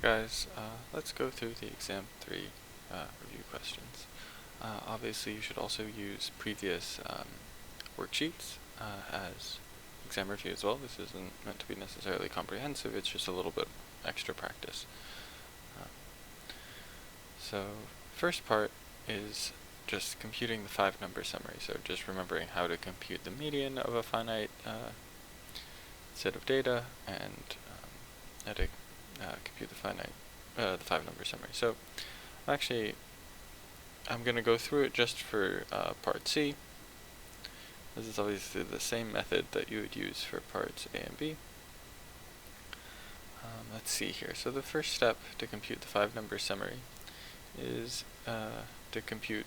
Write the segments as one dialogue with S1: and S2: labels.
S1: Guys, let's go through the exam 3 review questions. Obviously you should also use previous worksheets as exam review as well. This isn't meant to be necessarily comprehensive, it's just a little bit extra practice. So first part is just computing the 5-number summary, so just remembering how to compute the median of a finite set of data and how to compute the 5-number summary. So actually I'm going to go through it just for part C. This is obviously the same method that you would use for parts A and B. Let's see here. So the first step to compute the 5-number summary is to compute,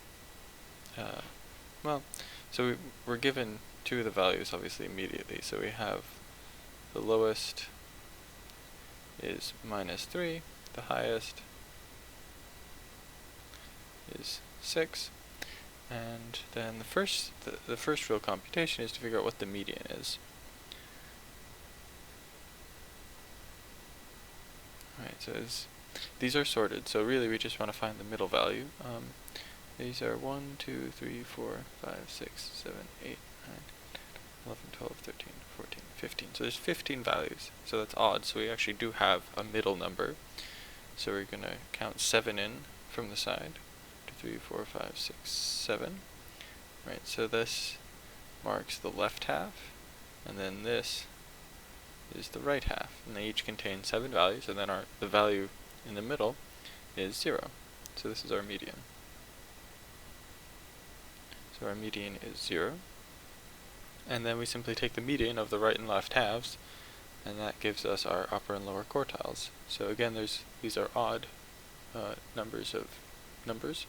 S1: so we're given two of the values obviously immediately. So we have the lowest is -3, the highest is 6, and then the first real computation is to figure out what the median is. Alright, so these are sorted, so really we just want to find the middle value. These are 1, 2, 3, 4, 5, 6, 7, 8, 9, 11, 12, 13, 14, 15. So there's 15 values, so that's odd, so we actually do have a middle number. So we're going to count 7 in from the side. 2, 3, 4, 5, 6, 7. Right, so this marks the left half, and then this is the right half, and they each contain 7 values, and then the value in the middle is 0. So this is our median. So our median is 0. And then we simply take the median of the right and left halves, and that gives us our upper and lower quartiles. So again, these are odd numbers of numbers.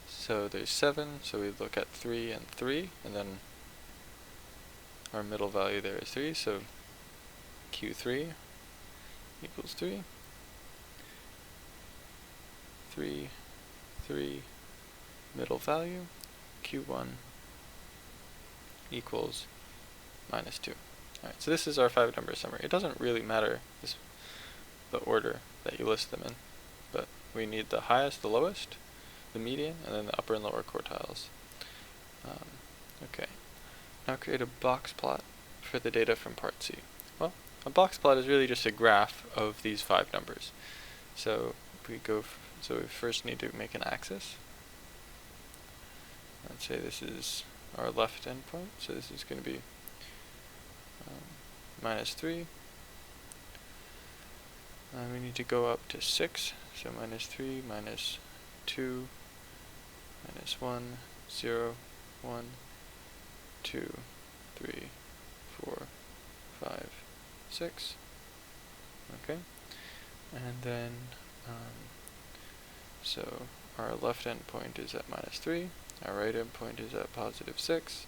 S1: So there's 7, so we look at 3 and 3, and then our middle value there is 3, so Q3 equals 3. 3, 3, middle value, Q1 equals -2. Alright, so this is our 5-number summary. It doesn't really matter the order that you list them in, but we need the highest, the lowest, the median, and then the upper and lower quartiles. Okay, now create a box plot for the data from part C. Well, a box plot is really just a graph of these 5 numbers. So we first need to make an axis. Let's say this is our left endpoint, so this is going to be -3. We need to go up to 6, so -3, -2, -1, 0, 1, 2, 3, 4, 5, 6. Okay, and then so our left endpoint is at -3, our right endpoint is at +6.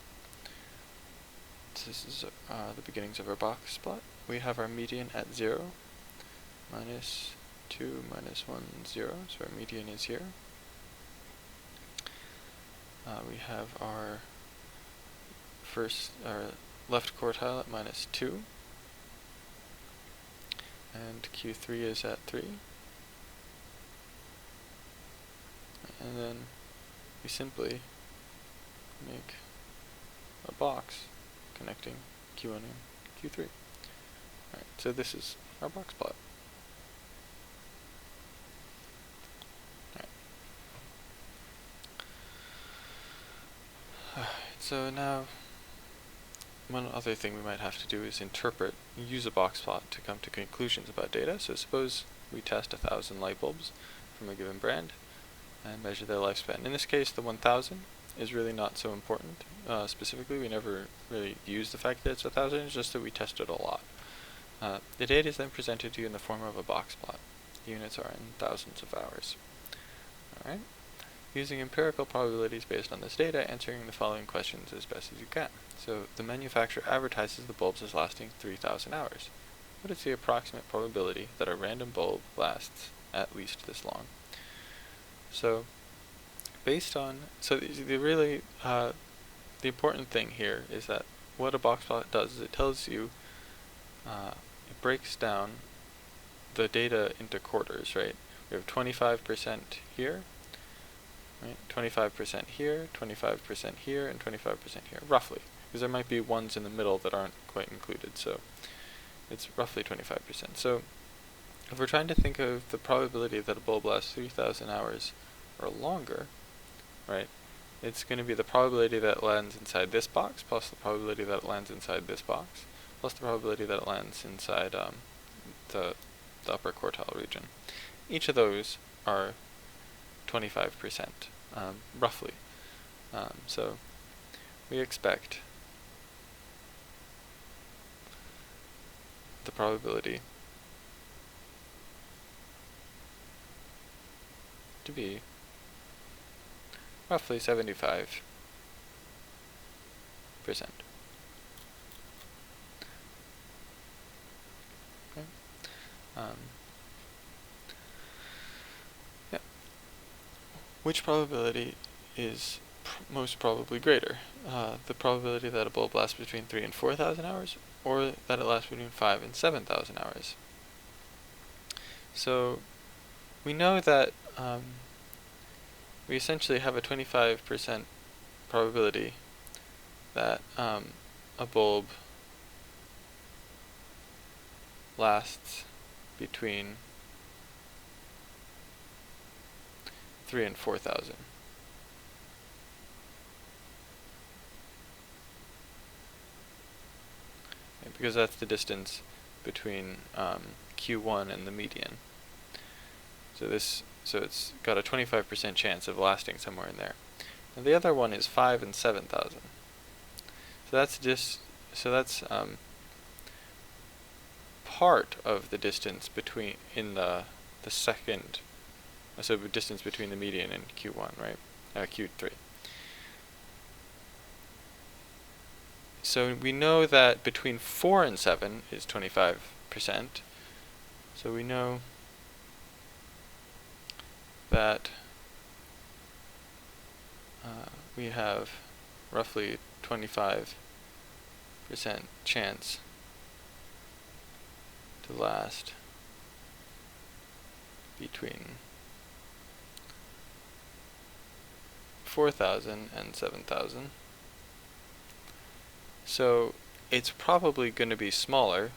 S1: This is the beginnings of our box plot. We have our median at 0, -2, -1, 0, so our median is here. We have our left quartile at -2, and Q3 is at 3. And then we simply make a box connecting Q1 and Q3. Alright, so this is our box plot. Alright, so now one other thing we might have to do is use a box plot to come to conclusions about data. So suppose we test 1,000 light bulbs from a given brand and measure their lifespan. In this case, the 1,000 is really not so important. Specifically, we never really use the fact that it's 1,000, it's just that we tested a lot. The data is then presented to you in the form of a box plot. The units are in thousands of hours. Alright. Using empirical probabilities based on this data, answering the following questions as best as you can. So, the manufacturer advertises the bulbs as lasting 3,000 hours. What is the approximate probability that a random bulb lasts at least this long? So, the important thing here is that what a box plot does is it tells you, it breaks down the data into quarters, right? We have 25% here, right? 25% here, 25% here, and 25% here, roughly. Because there might be ones in the middle that aren't quite included, so it's roughly 25%. So if we're trying to think of the probability that a bulb lasts 3,000 hours or longer, right, it's going to be the probability that it lands inside this box plus the probability that it lands inside this box plus the probability that it lands inside the upper quartile region. Each of those are 25%, roughly. So we expect the probability to be roughly 75%. Okay. Yeah. Which probability is most probably greater? The probability that a bulb lasts between 3,000 and 4,000 hours, or that it lasts between 5,000 and 7,000 hours? So we know that we essentially have a 25% probability that a bulb lasts between 3,000 and 4,000. Because that's the distance between Q1 and the median. So it's got a 25% chance of lasting somewhere in there. And the other one is 5,000 and 7,000. So that's part of the distance between the second, so the distance between the median and Q1, right? Q3. So we know that between 4 and 7 is 25%. So we know that we have roughly 25% chance to last between 4,000 and 7,000. So it's probably going to be smaller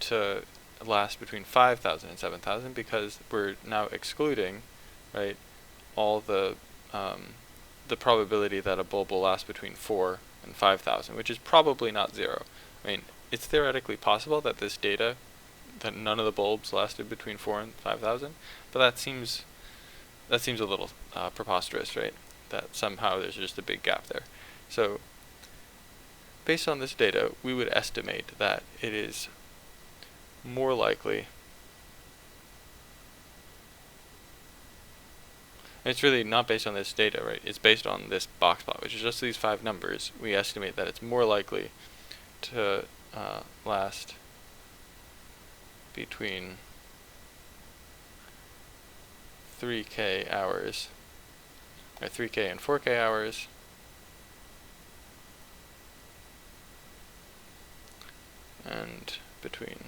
S1: to last between 5,000 and 7,000 because we're now excluding, right, all the probability that a bulb will last between 4 and 5,000, which is probably not 0. I mean, it's theoretically possible that this data, that none of the bulbs lasted between 4 and 5,000, but that seems a little preposterous, right? That somehow there's just a big gap there. So based on this data, we would estimate that it is more likely, and it's really not based on this data, right? It's based on this box plot, which is just these 5 numbers. We estimate that it's more likely to last between 3K hours, or 3K and 4K hours, and between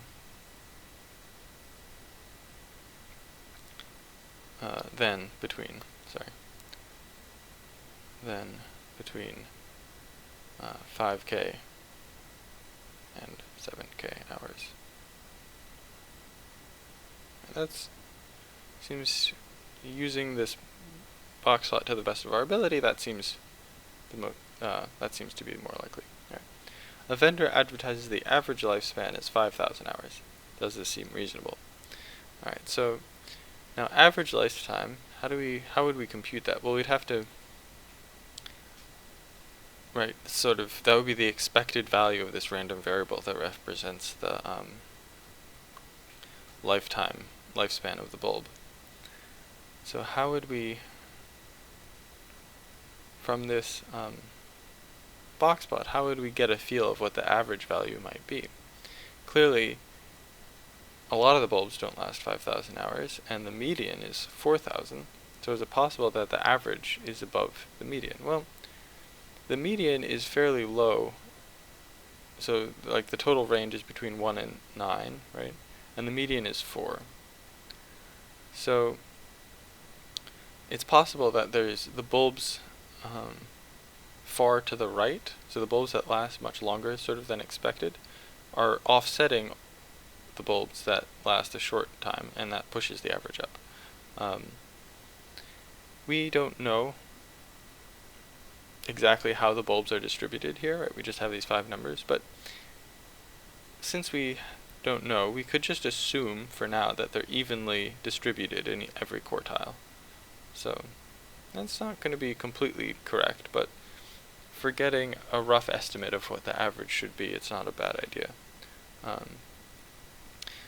S1: then between 5K and 7K hours. And that seems, using this box plot to the best of our ability, that seems to be more likely. Right. A vendor advertises the average lifespan as 5,000 hours. Does this seem reasonable? All right. So now average lifetime. How would we compute that? Well, we'd have to, right, sort of, that would be the expected value of this random variable that represents the lifespan of the bulb. So how would we, from this box plot, how would we get a feel of what the average value might be? Clearly, a lot of the bulbs don't last 5,000 hours, and the median is 4,000. So is it possible that the average is above the median? Well, the median is fairly low. So like the total range is between 1 and 9, right? and the median is 4. So it's possible that there's the bulbs far to the right, so the bulbs that last much longer sort of than expected, are offsetting the bulbs that last a short time, and that pushes the average up. We don't know exactly how the bulbs are distributed here, right? We just have these 5 numbers, but since we don't know, we could just assume for now that they're evenly distributed in every quartile. So that's not going to be completely correct, but for getting a rough estimate of what the average should be, it's not a bad idea.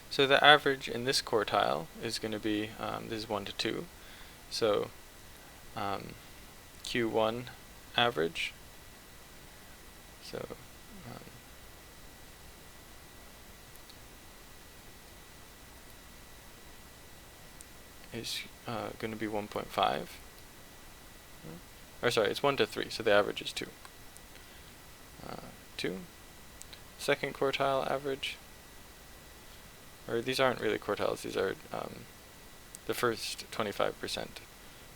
S1: So the average in this quartile is going to be, this is 1 to 2, so Q1 average, so is going to be 1.5, or sorry, it's 1 to 3, so the average is 2. 2. Second quartile average, or these aren't really quartiles, these are the first 25%,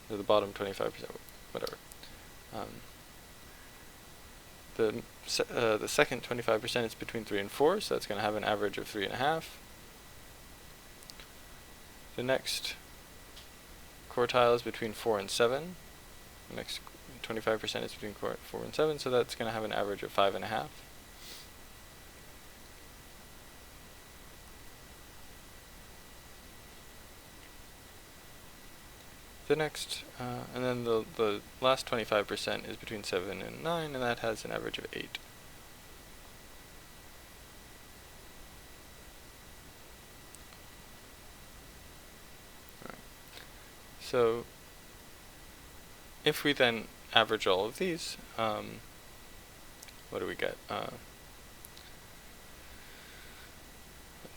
S1: or the bottom 25%, whatever. The second 25% is between 3 and 4, so that's going to have an average of 3.5. The next quartile is between 4 and 7. The next 25% is between 4 and 7, so that's going to have an average of 5.5. The next, and then the last 25% is between 7 and 9, and that has an average of 8. Right. So if we then average all of these, what do we get? Let's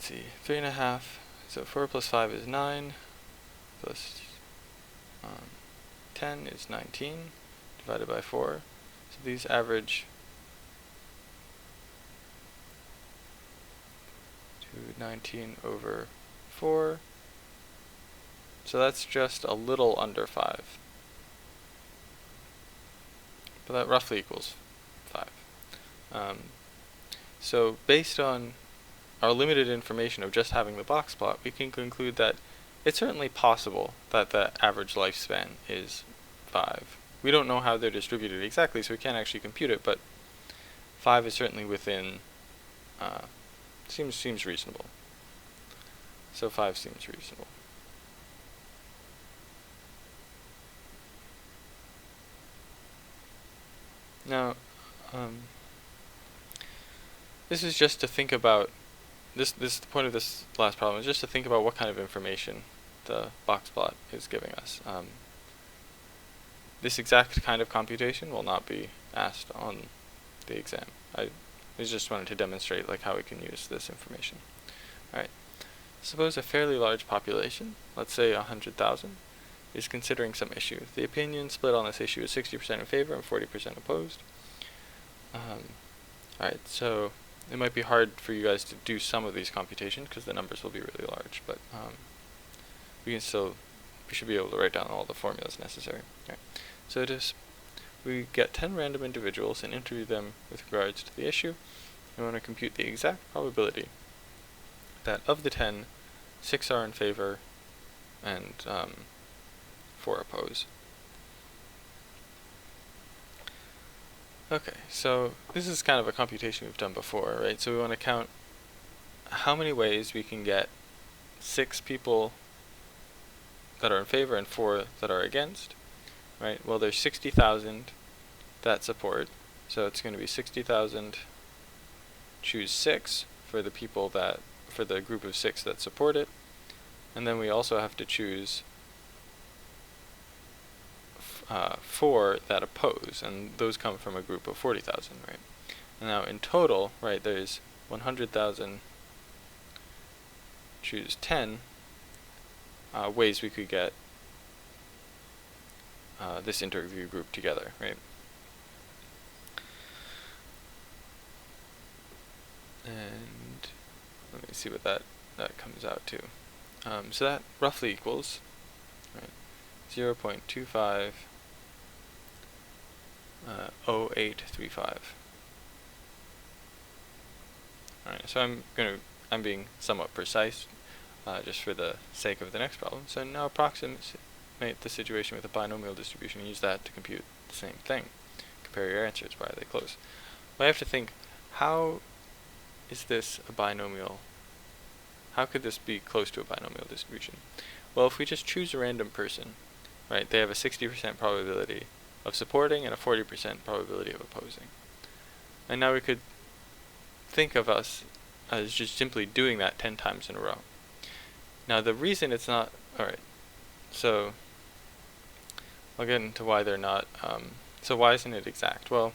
S1: see, 3.5, so 4 plus 5 is 9, plus 10 is 19, divided by 4. So these average to 19 over 4. So that's just a little under 5. But that roughly equals 5. So based on our limited information of just having the box plot, we can conclude that it's certainly possible that the average lifespan is 5. We don't know how they're distributed exactly, so we can't actually compute it, but 5 is certainly within, seems reasonable. So 5 seems reasonable. Now, this is just to think about, the point of this last problem is just to think about what kind of information the box plot is giving us. This exact kind of computation will not be asked on the exam. I just wanted to demonstrate like how we can use this information. Alright, suppose a fairly large population, let's say 100,000, is considering some issue. The opinion split on this issue is 60% in favor and 40% opposed. Alright, so it might be hard for you guys to do some of these computations because the numbers will be really large, but we should be able to write down all the formulas necessary. Alright, so we get 10 random individuals and interview them with regards to the issue. We want to compute the exact probability that of the 10, 6 are in favor and 4 oppose. Okay, so this is kind of a computation we've done before, right? So we want to count how many ways we can get 6 people that are in favor and 4 that are against, right? Well, there's 60,000 that support, so it's going to be 60,000 choose 6 for the people that, for the group of 6 that support it, and then we also have to choose 4 that oppose, and those come from a group of 40,000, right? And now in total, right, there's 100,000 choose 10 ways we could get this interview group together, right? And let me see what that that comes out to. So that roughly equals, right, 0.250835. Alright, so I'm being somewhat precise, just for the sake of the next problem. So now approximate the situation with a binomial distribution and use that to compute the same thing. Compare your answers. Why are they close? Well, I have to think, how is this a binomial? How could this be close to a binomial distribution? Well, if we just choose a random person, right, they have a 60% probability of supporting and a 40% probability of opposing. And now we could think of us as just simply doing that 10 times in a row. Now the reason it's not, alright, so I'll get into why they're not, so why isn't it exact? Well,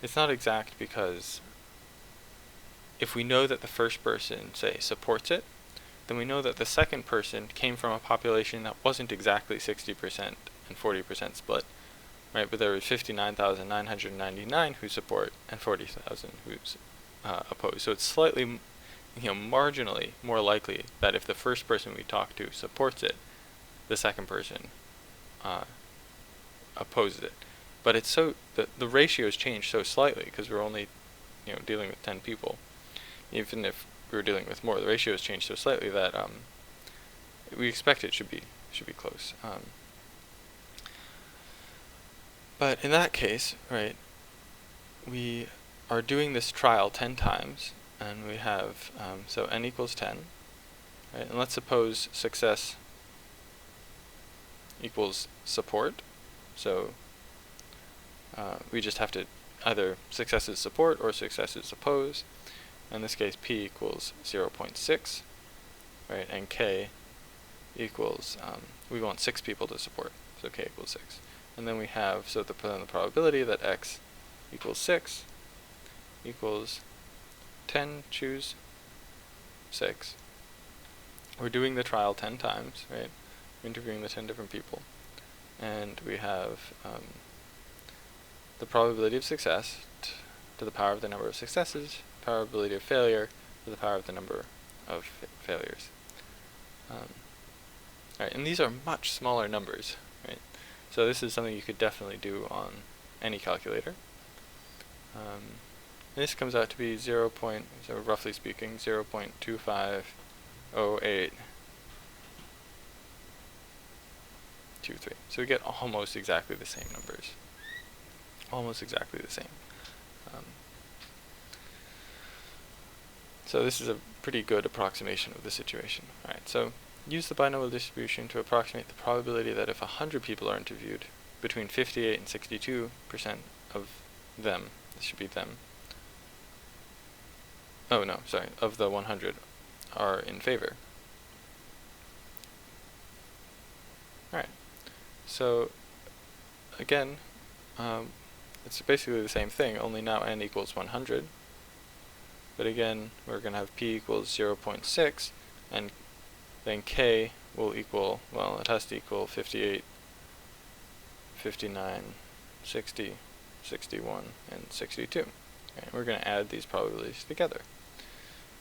S1: it's not exact because if we know that the first person, say, supports it, then we know that the second person came from a population that wasn't exactly 60% and 40% split, right? But there were 59,999 who support and 40,000 who's oppose. So it's slightly, marginally more likely that if the first person we talk to supports it, the second person opposes it. But it's so the ratios change so slightly because we're only dealing with 10 people. Even if we were dealing with more, the ratios change so slightly that we expect it should be close. But in that case, right, we are doing this trial 10 times, and we have, so n equals 10, right? And let's suppose success equals support. So we just have to either success is support or success is oppose. In this case, p equals 0.6, right? And k equals, we want 6 people to support, so k equals 6. And then we have, so then the probability that x equals 6 equals 10 choose 6. We're doing the trial 10 times, right? We're interviewing the 10 different people. And we have the probability of success to the power of the number of successes, probability of failure to the power of the number of failures. Right, and these are much smaller numbers, right? So this is something you could definitely do on any calculator. This comes out to be so roughly speaking, 0.250823. So we get almost exactly the same numbers. Almost exactly the same. So this is a pretty good approximation of the situation. Alright, so use the binomial distribution to approximate the probability that if 100 people are interviewed, between 58 and 62% of them, this should be them, oh no, sorry, of the 100 are in favor. Alright, so again, it's basically the same thing, only now n equals 100. But again, we're going to have p equals 0.6, and then k will equal, well, it has to equal 58, 59, 60, 61, and 62. Okay, we're going to add these probabilities together.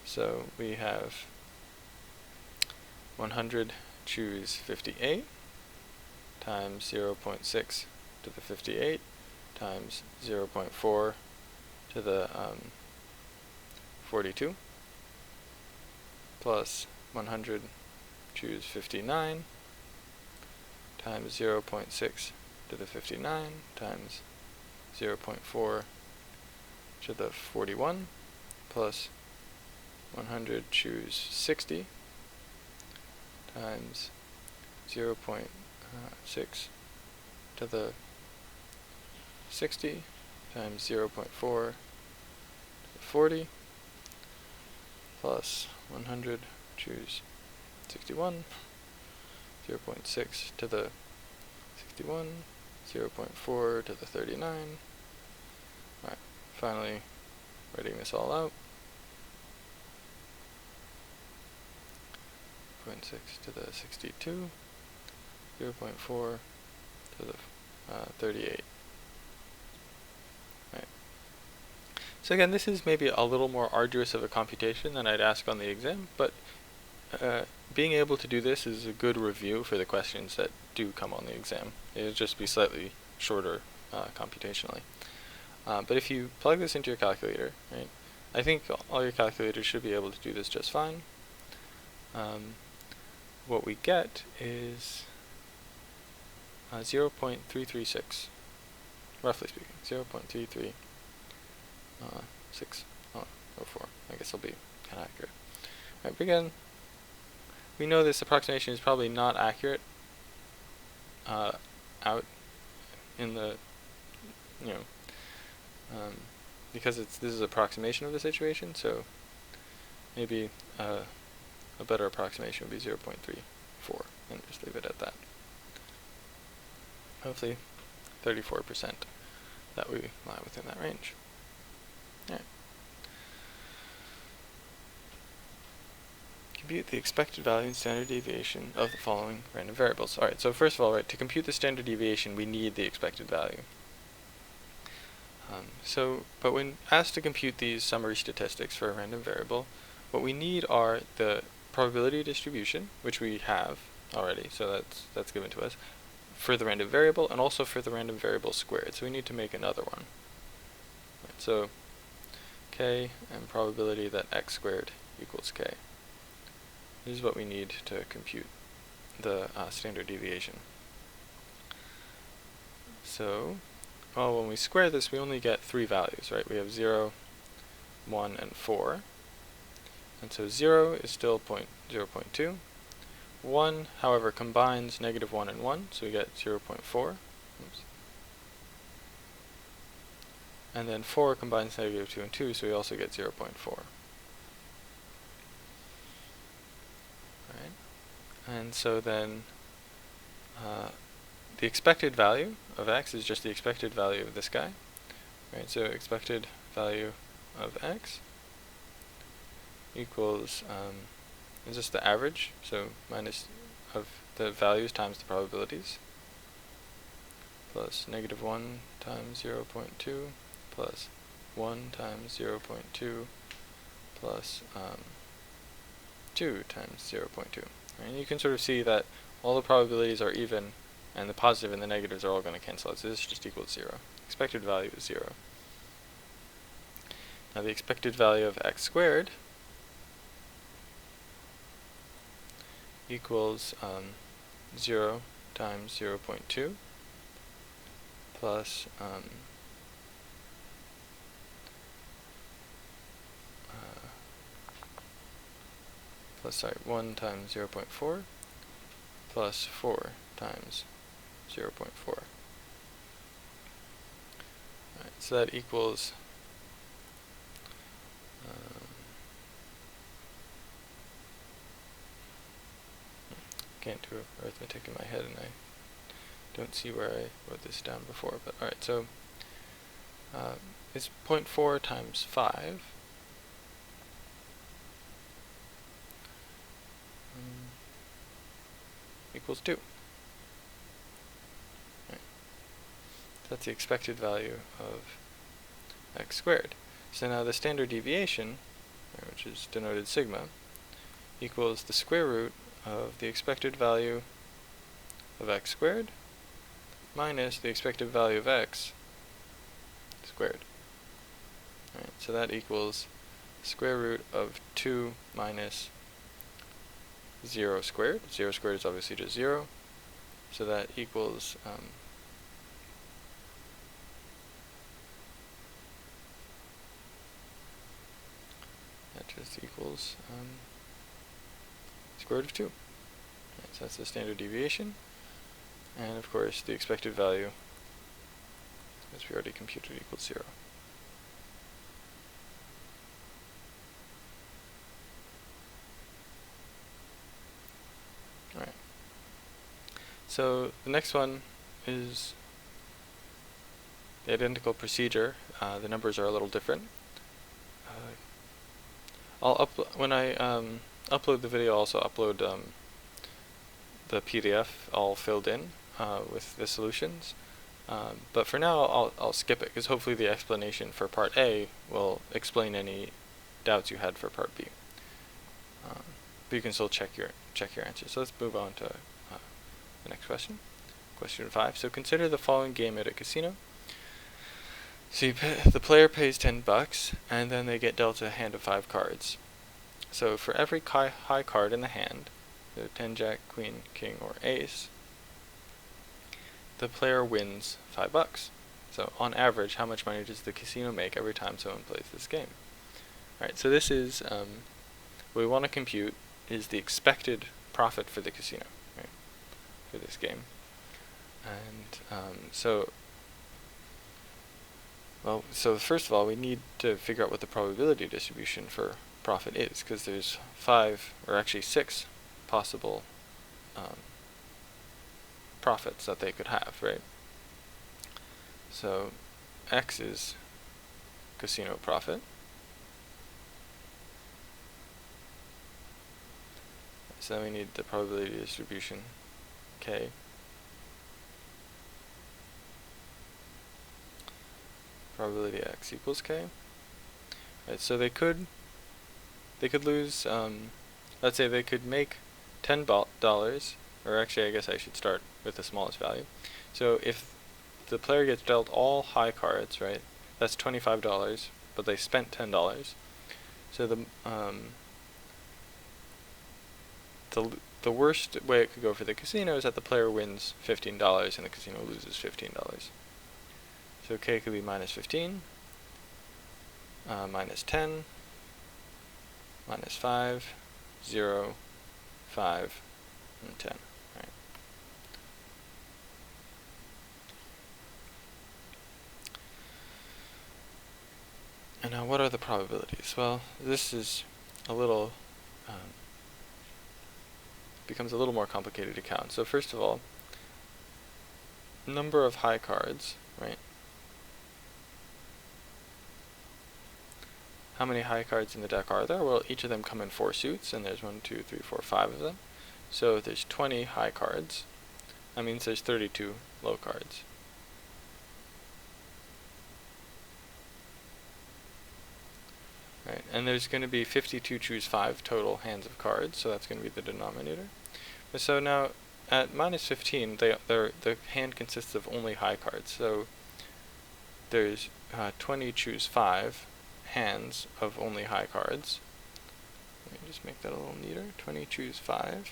S1: So we have 100 choose 58 times 0.6 to the 58 times 0.4 to the 42 plus 100 choose 59 times 0.6 to the 59 times 0.4 to the 41 plus 100 choose 60 times 0.6 to the 60 times 0.4 to the 40 plus 100 choose 61, 0.6 to the 61, 0.4 to the 39. Alright, finally writing this all out. 0.6 to the 62, 0.4 to the 38. Right. So again, this is maybe a little more arduous of a computation than I'd ask on the exam, but being able to do this is a good review for the questions that do come on the exam. It'll just be slightly shorter computationally. But if you plug this into your calculator, right, I think all your calculators should be able to do this just fine. What we get is 0.336, roughly speaking, 0.33604. I guess it'll be kind of accurate. All right, begin. We know this approximation is probably not accurate out in the, because this is approximation of the situation, so maybe a better approximation would be 0.34, and just leave it at that. Hopefully 34% that we lie within that range. Alright. Compute the expected value and standard deviation of the following random variables. Alright, so first of all, right, to compute the standard deviation, we need the expected value. But when asked to compute these summary statistics for a random variable, what we need are the probability distribution, which we have already, so that's given to us, for the random variable, and also for the random variable squared. So we need to make another one. Right, so k and probability that x squared equals k. This is what we need to compute the standard deviation. So, well, when we square this, we only get 3 values, right? We have 0, 1, and 4. And so 0 is still 0.2. 1, however, combines negative 1 and 1, so we get 0.4. Oops. And then 4 combines negative 2 and 2, so we also get 0.4. Right? And so then the expected value of x is just the expected value of this guy. Right? So expected value of x equals is just the average, so minus of the values times the probabilities, plus negative 1 times 0.2 plus 1 times 0.2 plus 2 times 0.2. And you can sort of see that all the probabilities are even, and the positive and the negatives are all going to cancel out, so this just equals 0. Expected value is 0. Now the expected value of x squared equals 0 times 0.2 plus plus 1 times 0.4 plus 4 times 0.4. Alright, so that equals can't do arithmetic in my head, and I don't see where I wrote this down before, but alright, so it's 0.4 times 5 equals 2. Right. So that's the expected value of x squared. So now the standard deviation, which is denoted sigma, equals the square root of the expected value of x squared minus the expected value of x squared. Right, so that equals square root of 2 minus 0 squared. 0 squared is obviously just 0. So that equals square root of 2. Right, so that's the standard deviation. And of course the expected value, as we already computed, equals 0. Alright. So the next one is the identical procedure. The numbers are a little different. When I upload the video, I'll also upload the PDF all filled in with the solutions. But for now, I'll skip it, because hopefully the explanation for part A will explain any doubts you had for part B. but you can still check your answer. So let's move on to the next question. Question 5. So consider the following game at a casino. So the player pays $10, and then they get dealt a hand of 5 cards. So for every high card in the hand, so 10, Jack, Queen, King, or Ace, the player wins $5. So on average, how much money does the casino make every time someone plays this game? Alright, so this is, what we want to compute is the expected profit for the casino, right, for this game. And so first of all, we need to figure out what the probability distribution for profit is, because there's 5, or actually 6 possible profits that they could have, right? So X is casino profit. So then we need the probability distribution, K. Probability X equals K. Right, so they could lose, let's say they could make $10, or actually I guess I should start with the smallest value. So if the player gets dealt all high cards, right, that's $25, but they spent $10. So the worst way it could go for the casino is that the player wins $15 and the casino loses $15. So K could be minus 15, minus 10, minus 5, 0, 5, and 10. Right. And now what are the probabilities? Well, this is a little, becomes a little more complicated to count. So first of all, number of high cards, right? How many high cards in the deck are there? Well, each of them come in 4 suits, and there's 1, 2, 3, 4, 5 of them. So there's 20 high cards. That means there's 32 low cards. Right, and there's going to be 52 choose 5 total hands of cards, so that's going to be the denominator. But so now, at minus 15, the hand consists of only high cards. So there's 20 choose 5 hands of only high cards. Let me just make that a little neater. 20 choose 5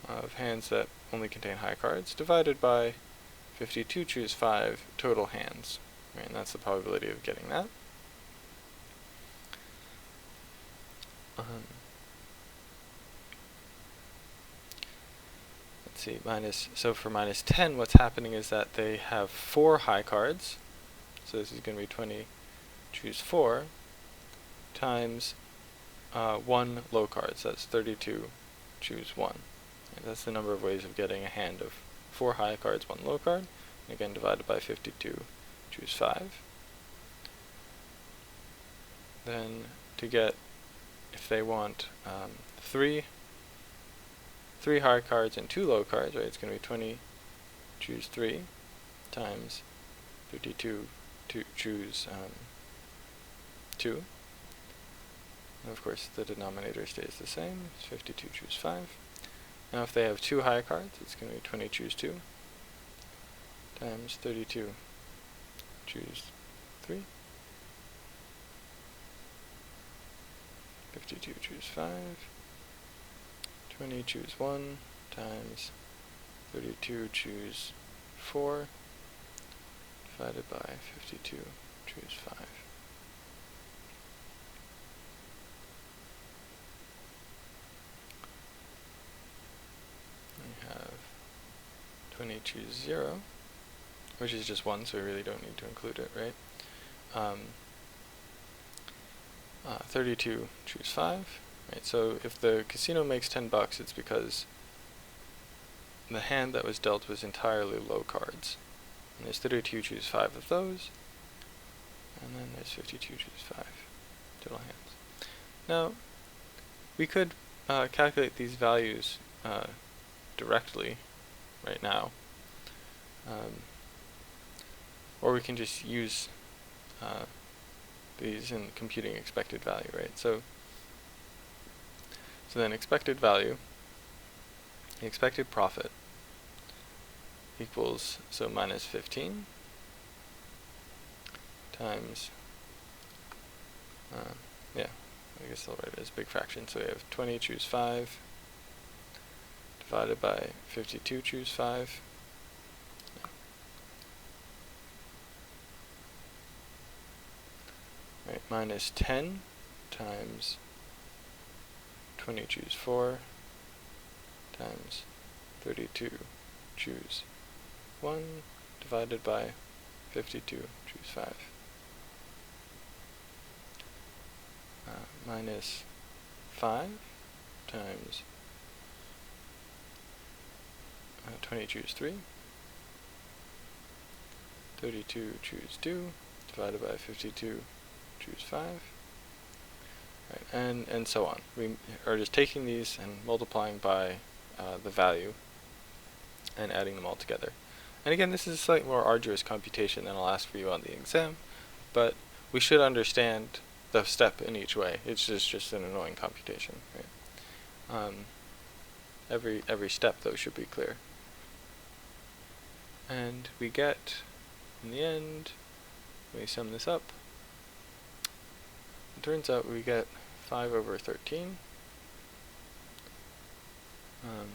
S1: of hands that only contain high cards, divided by 52 choose 5 total hands. Right, and that's the probability of getting that. Let's see, so for minus 10, what's happening is that they have 4 high cards. So this is going to be 20 choose 4 times 1 low card, so that's 32 choose 1. And that's the number of ways of getting a hand of 4 high cards, 1 low card, and again divided by 52 choose 5. Then to get, if they want 3 high cards and 2 low cards, right, it's going to be 20 choose 3 times 52 choose 2. And of course the denominator stays the same, it's 52 choose 5. Now if they have 2 high cards, it's going to be 20 choose 2 times 32 choose 3. 52 choose 5. 20 choose 1 times 32 choose 4 divided by 52 choose 5. We have 20 choose 0, which is just 1, so we really don't need to include it, right? 32 choose 5. Right, so if the casino makes $10, it's because the hand that was dealt was entirely low cards. And there's 32 choose 5 of those, and then there's 52 choose 5 total hands. Now, we could calculate these values directly right now, or we can just use these in computing expected value, right? So So then expected value, the expected profit, equals, so minus 15 times, yeah, I guess I'll write it as big fraction. So we have 20 choose 5 divided by 52 choose 5. Right, minus 10 times 20 choose 4 times 32 choose 1 divided by 52 choose 5. Minus 5 times 20 choose 3, 32 choose 2 divided by 52 choose 5, right, and so on. We are just taking these and multiplying by the value and adding them all together. And again, this is a slightly more arduous computation than I'll ask for you on the exam, but we should understand the step in each way. It's just an annoying computation, right? Every step, though, should be clear. And we get, in the end, when we sum this up, it turns out we get 5 over 13,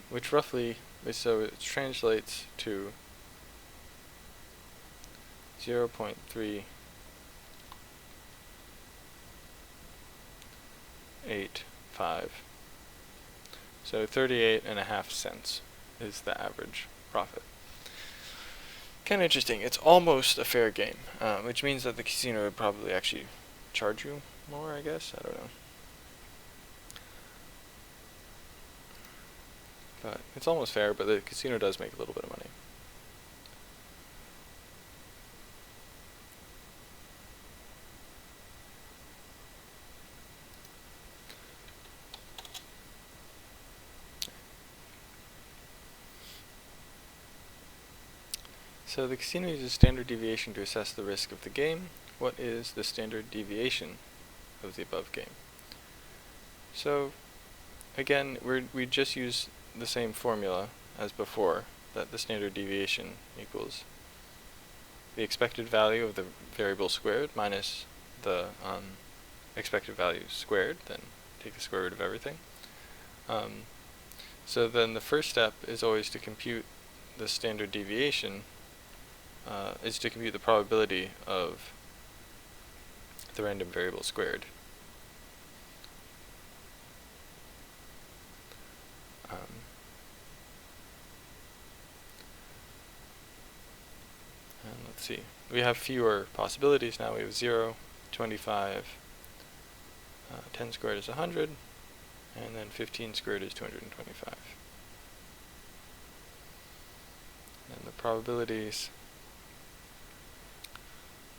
S1: which roughly, so it translates to 0.385. So 38.5 cents is the average profit. Kind of interesting. It's almost a fair game, which means that the casino would probably actually charge you more, I guess. I don't know. But it's almost fair, but the casino does make a little bit of money. So the casino uses standard deviation to assess the risk of the game. What is the standard deviation of the above game? So again, we just use the same formula as before, that the standard deviation equals the expected value of the variable squared minus the expected value squared, then take the square root of everything. So then the first step is always to compute the standard deviation, is to compute the probability of the random variable squared. And let's see, we have fewer possibilities now. We have 0, 25, 10 squared is 100, and then 15 squared is 225. And the probabilities,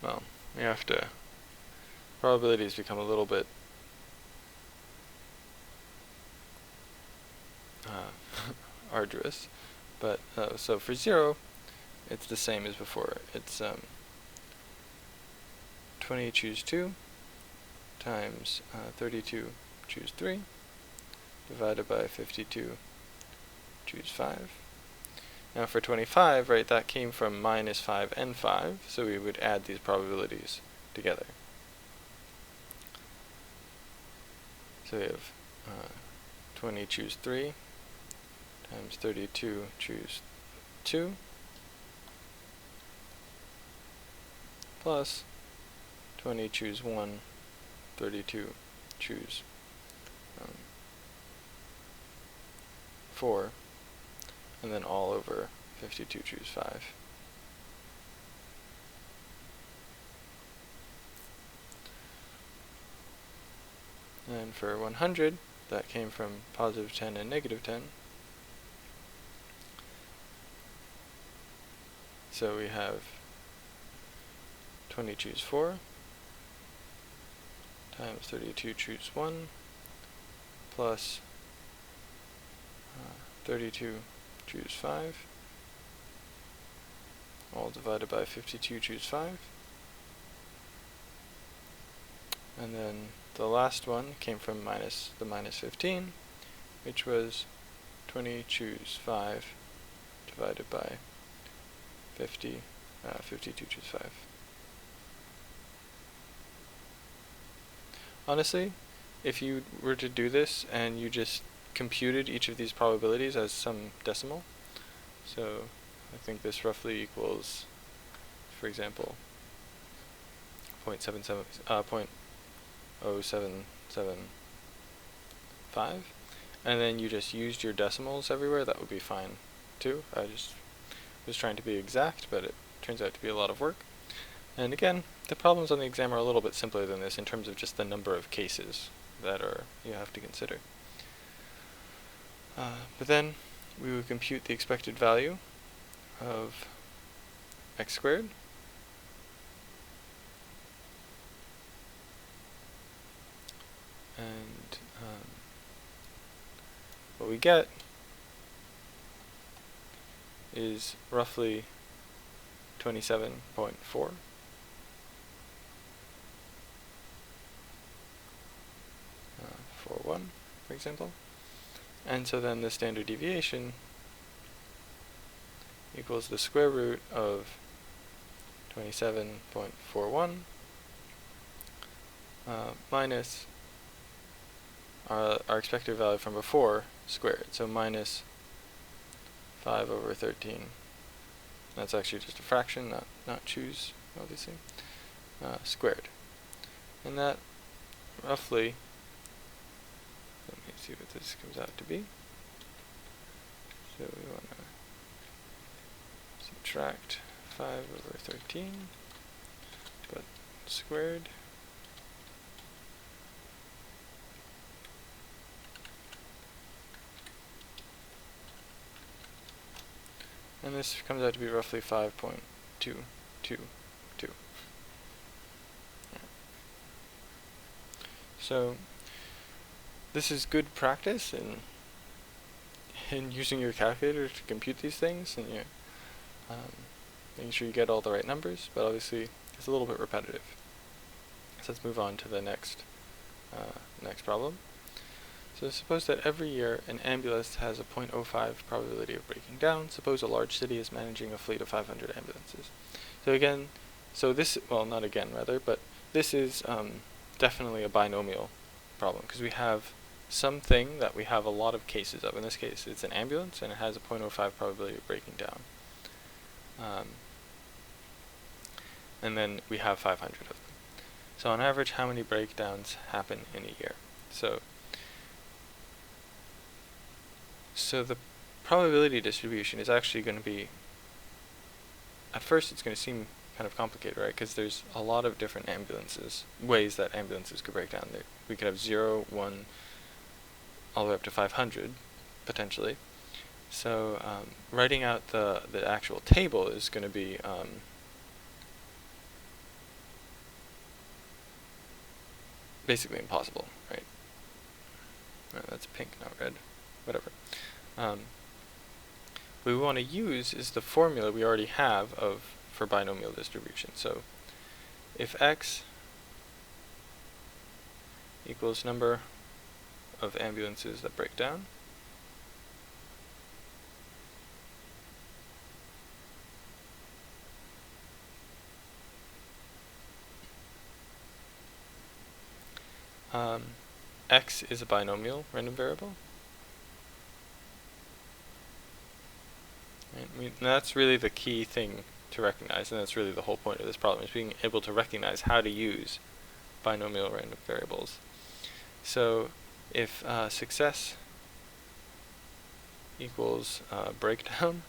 S1: well, we have to, probabilities become a little bit arduous, but so for 0, it's the same as before. It's 20 choose 2 times 32 choose 3 divided by 52 choose 5. Now for 25, right, that came from minus 5 and 5, so we would add these probabilities together. So we have 20 choose 3 times 32 choose 2 plus 20 choose 1, 32 choose 4, and then all over 52 choose 5. And for 100, that came from positive 10 and negative 10. So we have 20 choose 4 times 32 choose 1 plus 32 choose 5, all divided by 52 choose 5. And then the last one came from the minus 15, which was 20 choose 5 divided by 50, 52 choose 5. Honestly, if you were to do this and you just computed each of these probabilities as some decimal, so I think this roughly equals, for example, 0.0775, and then you just used your decimals everywhere, that would be fine too. I just was trying to be exact, but it turns out to be a lot of work. And again, the problems on the exam are a little bit simpler than this in terms of just the number of cases that you have to consider. But then we would compute the expected value of x squared, and what we get is roughly 27.4. For 1, for example. And so then the standard deviation equals the square root of 27.41 minus our expected value from before squared. So minus 5 over 13. That's actually just a fraction, not choose, obviously. Squared. And that roughly, let me see what this comes out to be. So we want to subtract 5 over 13, but squared. And this comes out to be roughly 5.222. So this is good practice in using your calculator to compute these things, and making sure you get all the right numbers, but obviously it's a little bit repetitive. So let's move on to the next problem. So suppose that every year an ambulance has a 0.05 probability of breaking down. Suppose a large city is managing a fleet of 500 ambulances. So again, not again rather, but this is definitely a binomial problem, because we have something that we have a lot of cases of. In this case, it's an ambulance, and it has a 0.05 probability of breaking down. And then we have 500 of them. So on average, how many breakdowns happen in a year? So the probability distribution is actually going to be, at first it's going to seem kind of complicated, right? Because there's a lot of different ways that ambulances could break down. We could have 0, 1, all the way up to 500, potentially. So writing out the actual table is going to be basically impossible, right? That's pink, not red. Whatever. What we want to use is the formula we already have for binomial distribution. So if x equals number of ambulances that break down, x is a binomial random variable. Right? That's really the key thing to recognize, and that's really the whole point of this problem, is being able to recognize how to use binomial random variables. So if success equals breakdown,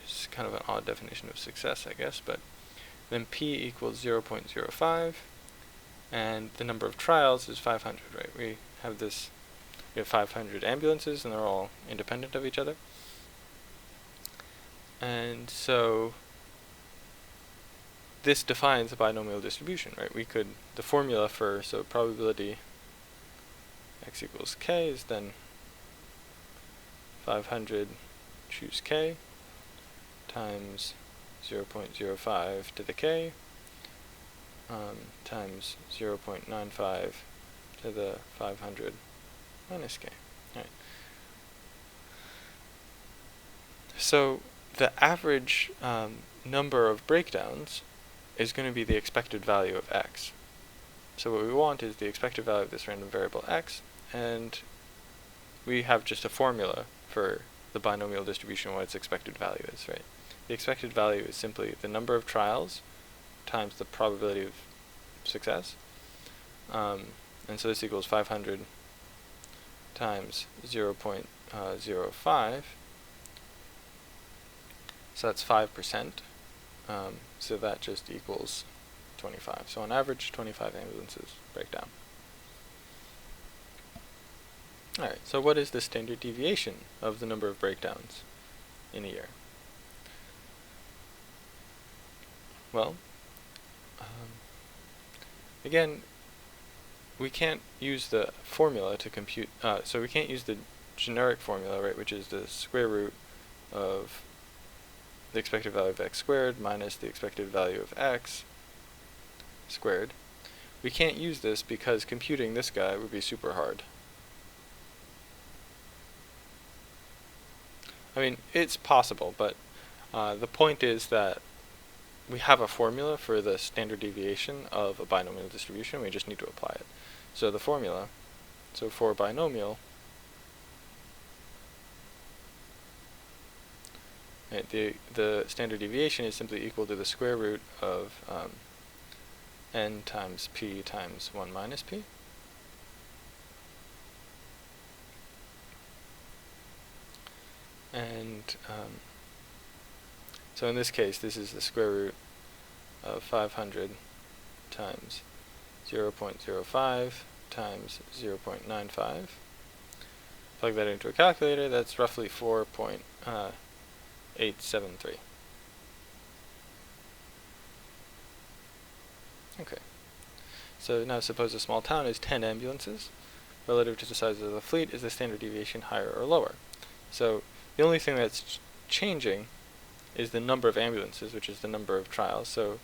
S1: it's kind of an odd definition of success, I guess, but then p equals 0.05, and the number of trials is 500, right? We have 500 ambulances, and they're all independent of each other. And so this defines a binomial distribution, right? The formula for, probability x equals k is then 500 choose k times 0.05 to the k times 0.95 to to the 500 minus k. Alright. So the average number of breakdowns is going to be the expected value of x. So what we want is the expected value of this random variable x, and we have just a formula for the binomial distribution, what its expected value is, right? The expected value is simply the number of trials times the probability of success. And so this equals 500 times 0.05. So that's 5%. So that just equals 25. So on average, 25 ambulances break down. Alright, so what is the standard deviation of the number of breakdowns in a year? Well, again, we can't use the formula to compute, so we can't use the generic formula, right, which is the square root of the expected value of x squared minus the expected value of x squared. We can't use this because computing this guy would be super hard. I mean, it's possible, but the point is that we have a formula for the standard deviation of a binomial distribution. We just need to apply it. So the formula, so for binomial, right, the standard deviation is simply equal to the square root of n times p times 1 minus p. And so in this case, this is the square root of 500 times 0.05 times 0.95. Plug that into a calculator, that's roughly 4.873. Okay. So now suppose a small town is 10 ambulances. Relative to the size of the fleet, is the standard deviation higher or lower? So the only thing that's changing is the number of ambulances, which is the number of trials. So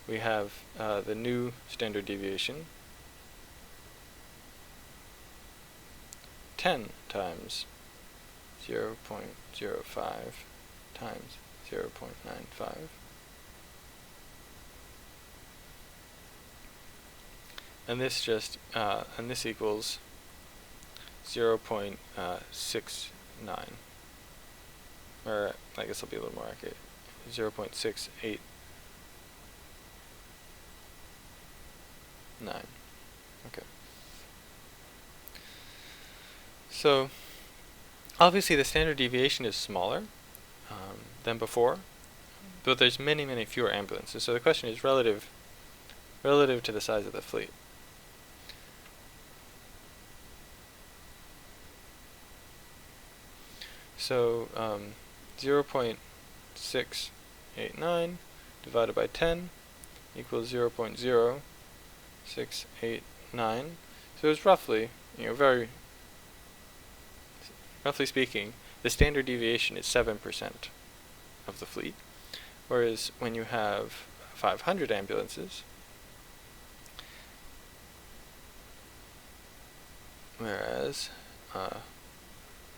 S1: we have the new standard deviation, 10 times 0.05 times 0.95. And this just, and this equals 0.69. Or I guess I'll be a little more accurate. 0.689. Okay. So obviously the standard deviation is smaller than before, but there's many fewer ambulances. So the question is relative to the size of the fleet. So 0.689 divided by 10 equals 0.0689. So it's roughly, roughly speaking, the standard deviation is 7% of the fleet. Whereas when you have 500 ambulances, whereas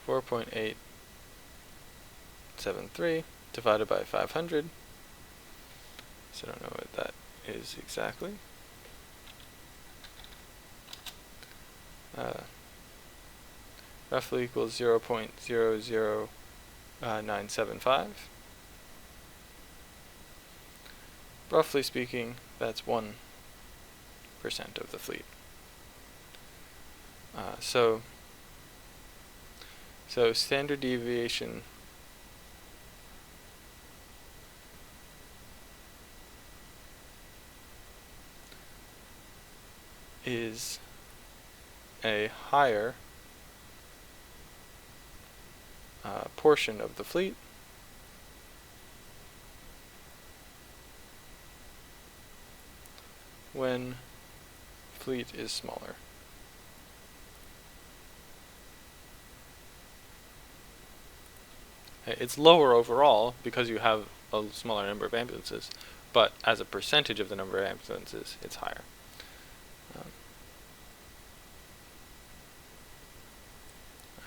S1: 4.873 divided by 500, so I don't know what that is exactly. Roughly equals 0.00975. Roughly speaking, that's 1% of the fleet. So standard deviation is a higher portion of the fleet when fleet is smaller. It's lower overall because you have a smaller number of ambulances, but as a percentage of the number of ambulances, it's higher.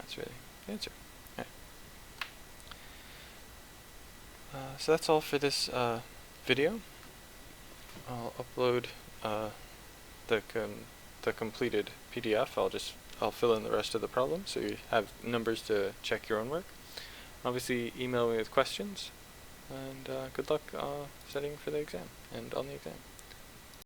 S1: that's really the answer. Right. So that's all for this video. I'll upload the completed PDF. I'll fill in the rest of the problem so you have numbers to check your own work. Obviously, email me with questions, and good luck studying for the exam and on the exam.